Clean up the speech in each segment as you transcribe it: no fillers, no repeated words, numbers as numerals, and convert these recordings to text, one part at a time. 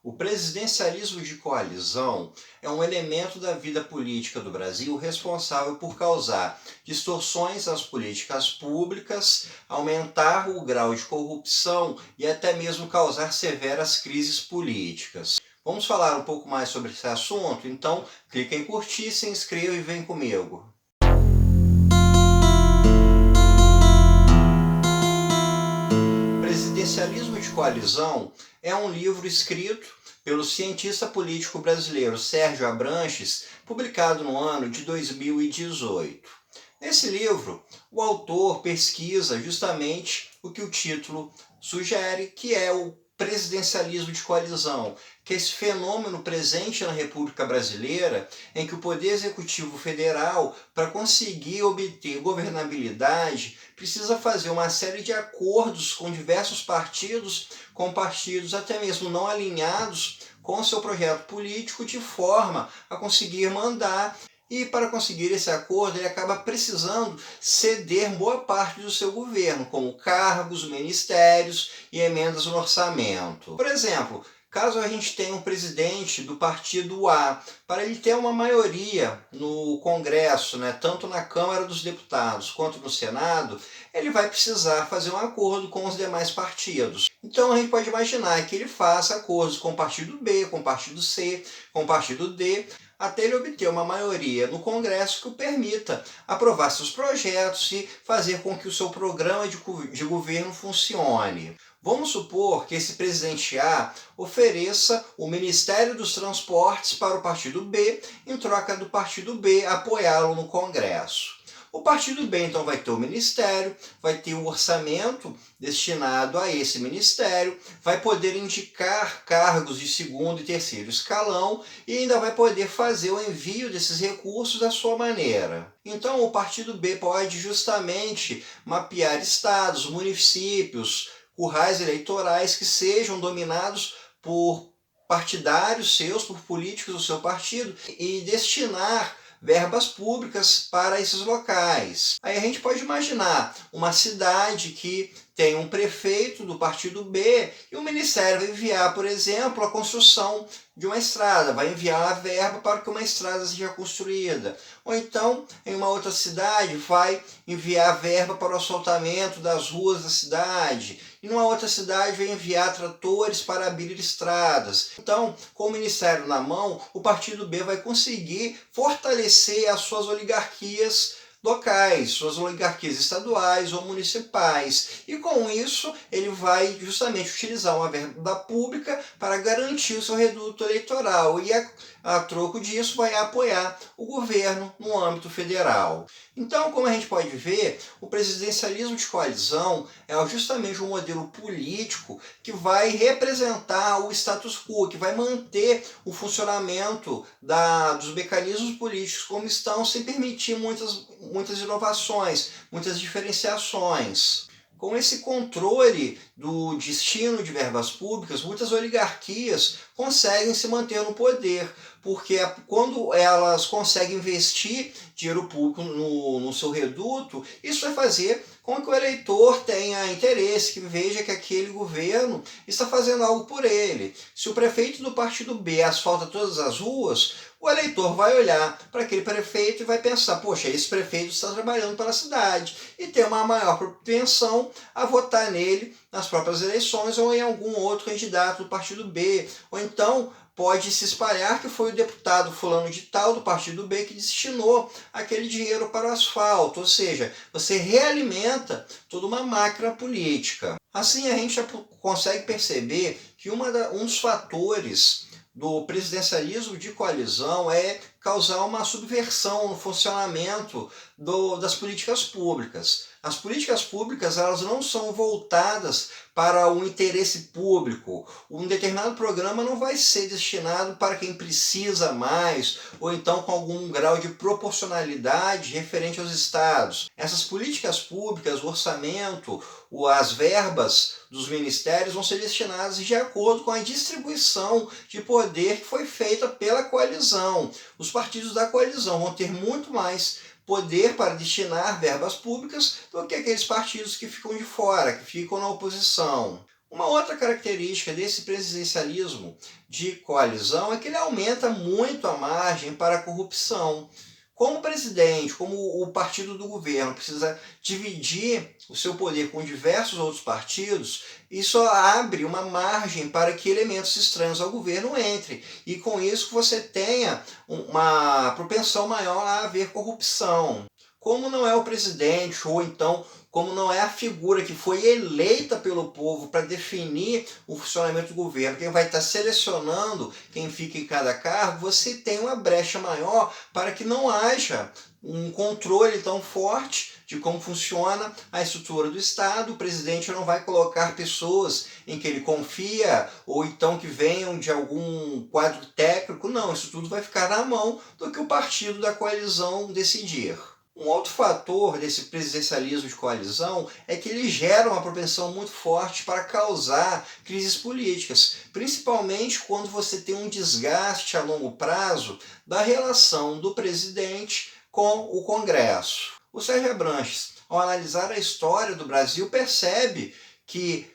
O presidencialismo de coalizão é um elemento da vida política do Brasil responsável por causar distorções às políticas públicas, aumentar o grau de corrupção e até mesmo causar severas crises políticas. Vamos falar um pouco mais sobre esse assunto? Então, clique em curtir, se inscreva e vem comigo. Presidencialismo de Coalizão é um livro escrito pelo cientista político brasileiro Sérgio Abranches, publicado no ano de 2018. Nesse livro, o autor pesquisa justamente o que o título sugere, que é o presidencialismo de coalizão, que é esse fenômeno presente na República Brasileira em que o Poder Executivo Federal, para conseguir obter governabilidade, precisa fazer uma série de acordos com diversos partidos, com partidos até mesmo não alinhados com seu projeto político, de forma a conseguir mandar. E para conseguir esse acordo, ele acaba precisando ceder boa parte do seu governo, como cargos, ministérios e emendas no orçamento. Por exemplo, caso a gente tenha um presidente do partido A, para ele ter uma maioria no Congresso, tanto na Câmara dos Deputados quanto no Senado, ele vai precisar fazer um acordo com os demais partidos. Então a gente pode imaginar que ele faça acordos com o partido B, com o partido C, com o partido D, até ele obter uma maioria no Congresso que o permita aprovar seus projetos e fazer com que o seu programa de governo funcione. Vamos supor que esse presidente A ofereça o Ministério dos Transportes para o partido B, em troca do partido B apoiá-lo no Congresso. O partido B, então, vai ter o ministério, vai ter o orçamento destinado a esse ministério, vai poder indicar cargos de segundo e terceiro escalão e ainda vai poder fazer o envio desses recursos da sua maneira. Então, o partido B pode justamente mapear estados, municípios, currais eleitorais que sejam dominados por partidários seus, por políticos do seu partido, e destinar verbas públicas para esses locais. Aí a gente pode imaginar uma cidade que tem um prefeito do partido B e o ministério vai enviar, por exemplo, a construção de uma estrada, vai enviar a verba para que uma estrada seja construída. Ou então, em uma outra cidade, vai enviar a verba para o asfaltamento das ruas da cidade. E numa outra cidade vai enviar tratores para abrir estradas. Então, com o ministério na mão, o partido B vai conseguir fortalecer as suas oligarquias locais, suas oligarquias estaduais ou municipais. E com isso, ele vai justamente utilizar uma verba pública para garantir o seu reduto eleitoral e a troco disso vai apoiar o governo no âmbito federal. Então, como a gente pode ver, o presidencialismo de coalizão é justamente um modelo político que vai representar o status quo, que vai manter o funcionamento dos mecanismos políticos como estão, sem permitir muitas inovações, muitas diferenciações. Com esse controle do destino de verbas públicas, muitas oligarquias conseguem se manter no poder, porque quando elas conseguem investir dinheiro público no seu reduto, isso vai fazer com que o eleitor tenha interesse, que veja que aquele governo está fazendo algo por ele. Se o prefeito do partido B asfalta todas as ruas, o eleitor vai olhar para aquele prefeito e vai pensar, poxa, esse prefeito está trabalhando para a cidade, e tem uma maior propensão a votar nele nas próprias eleições ou em algum outro candidato do partido B. Ou então pode se espalhar que foi o deputado fulano de tal do partido B que destinou aquele dinheiro para o asfalto, ou seja, você realimenta toda uma máquina política. Assim a gente já consegue perceber que um dos fatores do presidencialismo de coalizão é causar uma subversão no funcionamento das políticas públicas. As políticas públicas, elas não são voltadas para o interesse público. Um determinado programa não vai ser destinado para quem precisa mais, ou então com algum grau de proporcionalidade referente aos estados. Essas políticas públicas, o orçamento, as verbas dos ministérios vão ser destinadas de acordo com a distribuição de poder que foi feita pela coalizão. Os partidos da coalizão vão ter muito mais poder para destinar verbas públicas do que aqueles partidos que ficam de fora, que ficam na oposição. Uma outra característica desse presidencialismo de coalizão é que ele aumenta muito a margem para a corrupção. Como o presidente, como o partido do governo precisa dividir o seu poder com diversos outros partidos, isso abre uma margem para que elementos estranhos ao governo entrem. E com isso você tenha uma propensão maior a haver corrupção. Como não é o presidente, ou então como não é a figura que foi eleita pelo povo para definir o funcionamento do governo, quem vai estar selecionando quem fica em cada cargo, você tem uma brecha maior para que não haja um controle tão forte de como funciona a estrutura do Estado. O presidente não vai colocar pessoas em que ele confia, ou então que venham de algum quadro técnico, não, isso tudo vai ficar na mão do que o partido da coalizão decidir. Um outro fator desse presidencialismo de coalizão é que ele gera uma propensão muito forte para causar crises políticas, principalmente quando você tem um desgaste a longo prazo da relação do presidente com o Congresso. O Sérgio Abranches, ao analisar a história do Brasil, percebe que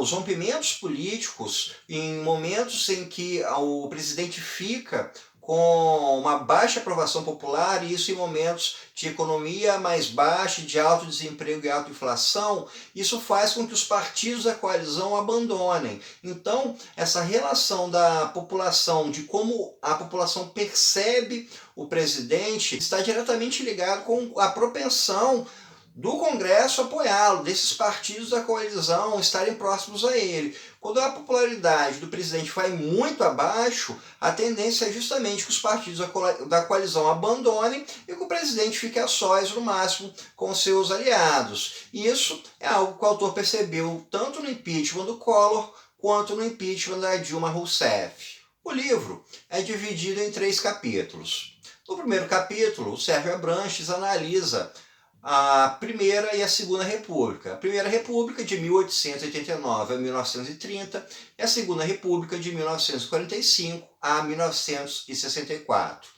os rompimentos políticos, em momentos em que o presidente fica com uma baixa aprovação popular, e isso em momentos de economia mais baixa, de alto desemprego e alta inflação, isso faz com que os partidos da coalizão abandonem. Então, essa relação da população, de como a população percebe o presidente, está diretamente ligado com a propensão do Congresso apoiá-lo, desses partidos da coalizão estarem próximos a ele. Quando a popularidade do presidente vai muito abaixo, a tendência é justamente que os partidos da coalizão abandonem e que o presidente fique a sós, no máximo, com seus aliados. E isso é algo que o autor percebeu tanto no impeachment do Collor quanto no impeachment da Dilma Rousseff. O livro é dividido em 3 capítulos. No primeiro capítulo, o Sérgio Abranches analisa a Primeira e a Segunda República. A Primeira República, de 1889 a 1930, e a Segunda República, de 1945 a 1964.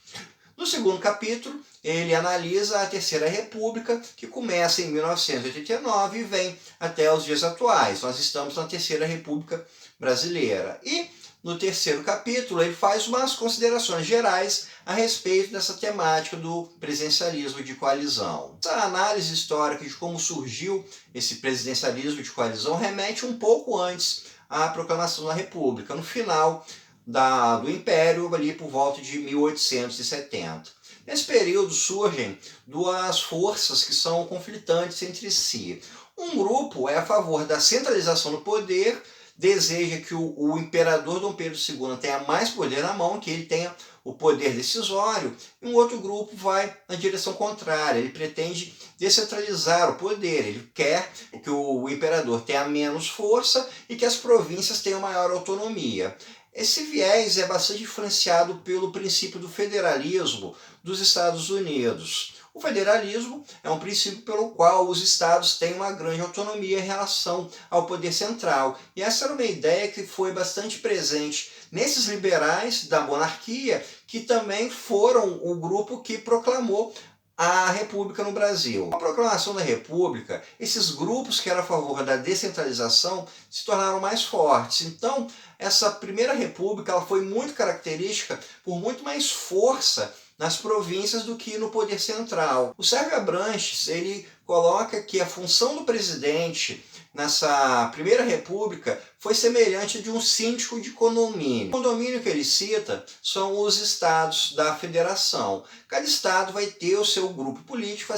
No segundo capítulo, ele analisa a Terceira República, que começa em 1989 e vem até os dias atuais. Nós estamos na Terceira República Brasileira. E no terceiro capítulo, ele faz umas considerações gerais a respeito dessa temática do presidencialismo de coalizão. Essa análise histórica de como surgiu esse presidencialismo de coalizão remete um pouco antes à proclamação da República, no final do Império, ali por volta de 1870. Nesse período surgem 2 forças que são conflitantes entre si. Um grupo é a favor da centralização do poder, deseja que o imperador Dom Pedro II tenha mais poder na mão, que ele tenha o poder decisório, e um outro grupo vai na direção contrária, ele pretende descentralizar o poder, ele quer que o imperador tenha menos força e que as províncias tenham maior autonomia. Esse viés é bastante influenciado pelo princípio do federalismo dos Estados Unidos. O federalismo é um princípio pelo qual os estados têm uma grande autonomia em relação ao poder central. E essa era uma ideia que foi bastante presente nesses liberais da monarquia, que também foram o grupo que proclamou a República no Brasil. Com a proclamação da República, esses grupos que eram a favor da descentralização se tornaram mais fortes. Então, essa Primeira República ela foi muito característica por muito mais força nas províncias do que no poder central. O Sérgio Abranches, ele coloca que a função do presidente nessa Primeira República foi semelhante a de um síndico de condomínio. O condomínio que ele cita são os estados da federação. Cada estado vai ter o seu grupo político,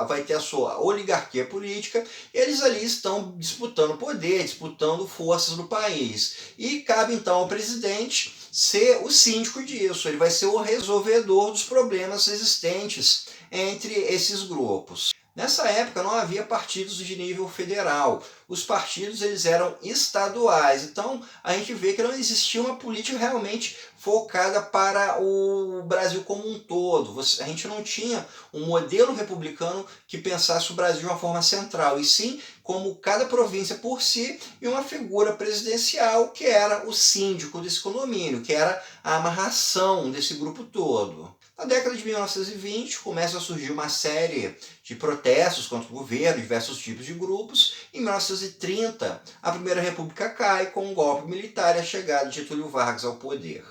vai ter a sua oligarquia política, e eles ali estão disputando poder, disputando forças no país. E cabe então ao presidente ser o síndico disso, ele vai ser o resolvedor dos problemas existentes entre esses grupos. Nessa época não havia partidos de nível federal, os partidos eles eram estaduais, então a gente vê que não existia uma política realmente focada para o Brasil como um todo. A gente não tinha um modelo republicano que pensasse o Brasil de uma forma central, e sim como cada província por si e uma figura presidencial que era o síndico desse condomínio, que era a amarração desse grupo todo. Na década de 1920, começa a surgir uma série de protestos contra o governo, diversos tipos de grupos. Em 1930, a Primeira República cai com um golpe militar e a chegada de Getúlio Vargas ao poder.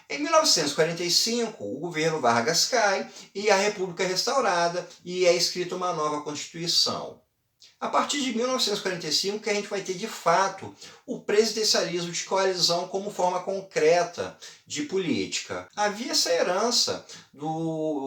Em 1945, o governo Vargas cai e a República é restaurada e é escrita uma nova Constituição. A partir de 1945 que a gente vai ter de fato o presidencialismo de coalizão como forma concreta de política. Havia essa herança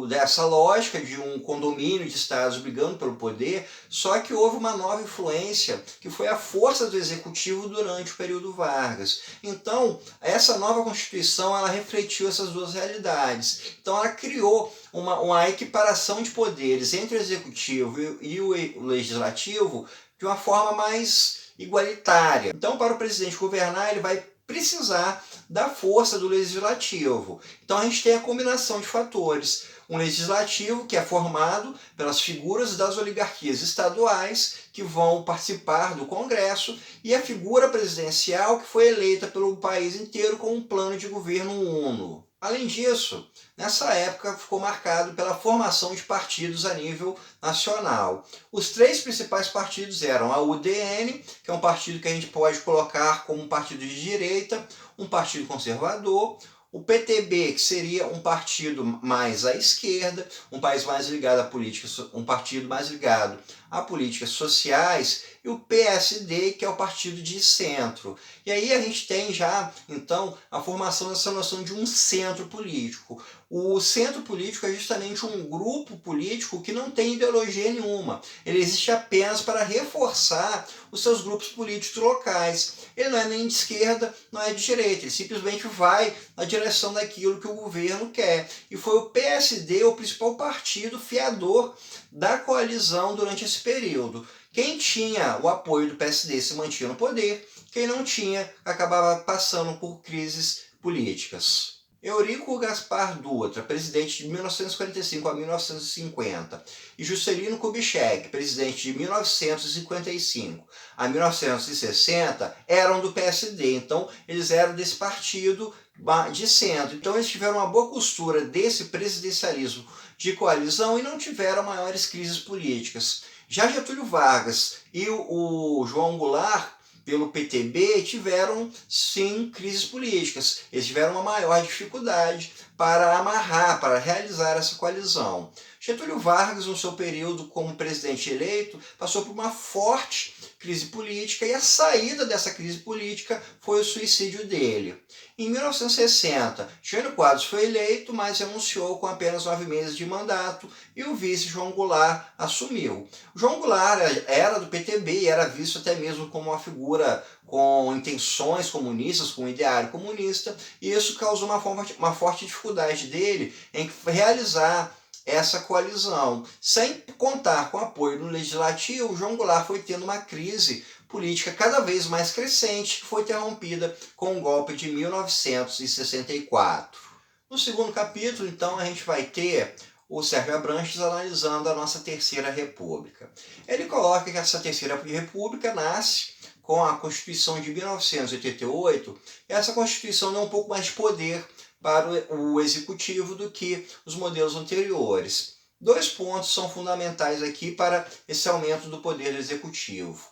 dessa lógica de um condomínio de estados brigando pelo poder, só que houve uma nova influência que foi a força do executivo durante o período Vargas. Então, essa nova Constituição ela refletiu essas duas realidades. Então, ela criou uma equiparação de poderes entre o executivo e o legislativo de uma forma mais igualitária. Então, para o presidente governar, ele vai precisar da força do legislativo. Então, a gente tem a combinação de fatores. Um legislativo que é formado pelas figuras das oligarquias estaduais que vão participar do Congresso e a figura presidencial que foi eleita pelo país inteiro com um plano de governo uno. Além disso, nessa época ficou marcado pela formação de partidos a nível nacional. Os três principais partidos eram a UDN, que é um partido que a gente pode colocar como um partido de direita, um partido conservador, o PTB, que seria um partido mais à esquerda, um país mais ligado à política, um partido mais ligado a políticas sociais, e o PSD, que é o partido de centro. E aí a gente tem já, então, a formação dessa noção de um centro político. O centro político é justamente um grupo político que não tem ideologia nenhuma. Ele existe apenas para reforçar os seus grupos políticos locais. Ele não é nem de esquerda, não é de direita. Ele simplesmente vai na direção daquilo que o governo quer. E foi o PSD o principal partido fiador da coalizão durante esse período. Quem tinha o apoio do PSD se mantinha no poder, quem não tinha acabava passando por crises políticas. Eurico Gaspar Dutra, presidente de 1945 a 1950, e Juscelino Kubitschek, presidente de 1955 a 1960, eram do PSD, então eles eram desse partido de centro. Então eles tiveram uma boa costura desse presidencialismo de coalizão e não tiveram maiores crises políticas. Já Getúlio Vargas e o João Goulart, pelo PTB, tiveram sim crises políticas. Eles tiveram uma maior dificuldade para amarrar, para realizar essa coalizão. Getúlio Vargas, no seu período como presidente eleito, passou por uma forte crise política e a saída dessa crise política foi o suicídio dele. Em 1960, Jânio Quadros foi eleito, mas renunciou com apenas 9 meses de mandato e o vice João Goulart assumiu. O João Goulart era do PTB e era visto até mesmo como uma figura com intenções comunistas, com um ideário comunista, e isso causou uma forte dificuldade dele em realizar essa coalizão. Sem contar com o apoio do legislativo, João Goulart foi tendo uma crise política cada vez mais crescente, que foi interrompida com o golpe de 1964. No segundo capítulo, então, a gente vai ter o Sérgio Abranches analisando a nossa Terceira República. Ele coloca que essa Terceira República nasce com a Constituição de 1988, e essa Constituição dá um pouco mais de poder para o executivo do que os modelos anteriores. 2 pontos são fundamentais aqui para esse aumento do poder do executivo.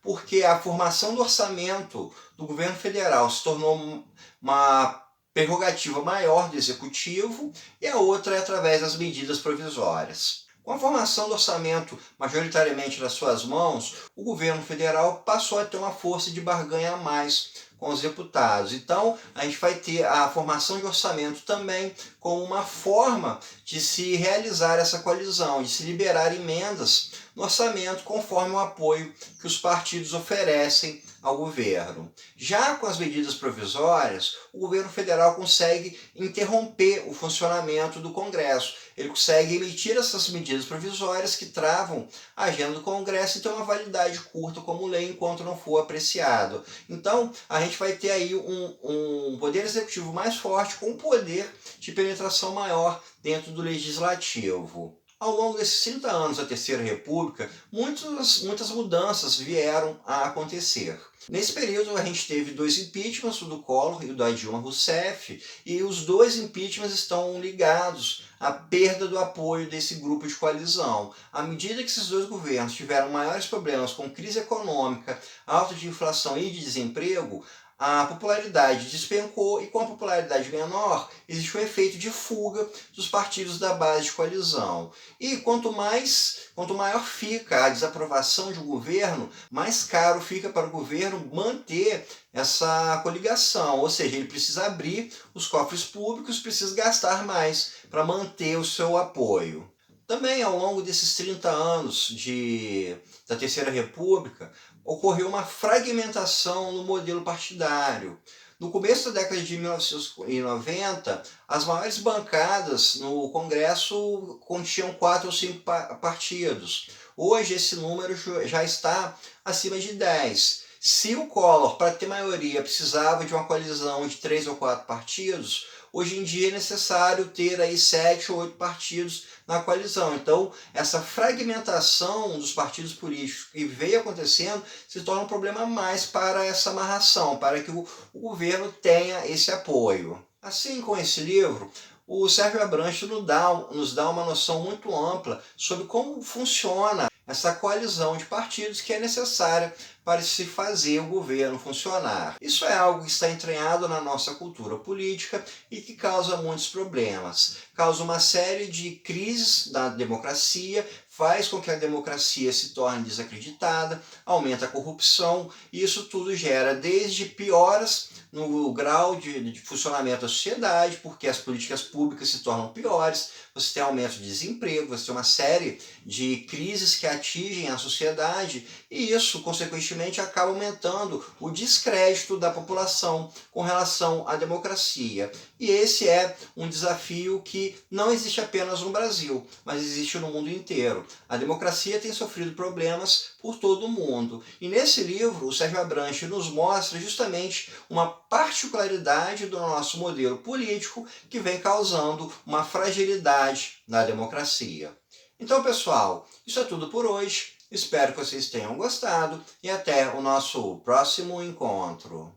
Porque a formação do orçamento do governo federal se tornou uma prerrogativa maior do executivo, e a outra é através das medidas provisórias. Com a formação do orçamento majoritariamente nas suas mãos, o governo federal passou a ter uma força de barganha a mais com os deputados. Então, a gente vai ter a formação de orçamento também como uma forma de se realizar essa coalizão, de se liberar emendas no orçamento conforme o apoio que os partidos oferecem ao governo. Já com as medidas provisórias, o governo federal consegue interromper o funcionamento do Congresso. Ele consegue emitir essas medidas provisórias que travam a agenda do Congresso e tem uma validade curta como lei enquanto não for apreciado. Então, a gente vai ter aí um poder executivo mais forte com um poder de penetração maior dentro do legislativo. Ao longo desses 30 anos da Terceira República, muitas mudanças vieram a acontecer. Nesse período, a gente teve dois impeachments, o do Collor e o da Dilma Rousseff, e os dois impeachments estão ligados à perda do apoio desse grupo de coalizão. À medida que esses dois governos tiveram maiores problemas com crise econômica, alta de inflação e de desemprego, a popularidade despencou e com a popularidade menor existe um efeito de fuga dos partidos da base de coalizão. E quanto maior fica a desaprovação de um governo, mais caro fica para o governo manter essa coligação, ou seja, ele precisa abrir os cofres públicos, precisa gastar mais para manter o seu apoio. Também, ao longo desses 30 anos da Terceira República, ocorreu uma fragmentação no modelo partidário. No começo da década de 1990, as maiores bancadas no Congresso continham 4 ou 5 partidos. Hoje esse número já está acima de 10. Se o Collor, para ter maioria, precisava de uma coalizão de 3 ou 4 partidos, hoje em dia é necessário ter aí 7 ou 8 partidos na coalizão. Então, essa fragmentação dos partidos políticos que veio acontecendo se torna um problema a mais para essa amarração, para que o governo tenha esse apoio. Assim, com esse livro, o Sérgio Abranches nos dá uma noção muito ampla sobre como funciona essa coalizão de partidos que é necessária para se fazer o governo funcionar. Isso é algo que está entranhado na nossa cultura política e que causa muitos problemas. Causa uma série de crises da democracia, faz com que a democracia se torne desacreditada, aumenta a corrupção, e isso tudo gera desde pioras no grau de funcionamento da sociedade, porque as políticas públicas se tornam piores, você tem aumento de desemprego, você tem uma série de crises que atingem a sociedade, e isso, consequentemente, acaba aumentando o descrédito da população com relação à democracia. E esse é um desafio que não existe apenas no Brasil, mas existe no mundo inteiro. A democracia tem sofrido problemas por todo o mundo. E nesse livro, o Sérgio Abranches nos mostra justamente uma particularidade do nosso modelo político que vem causando uma fragilidade na democracia. Então, pessoal, isso é tudo por hoje. Espero que vocês tenham gostado e até o nosso próximo encontro.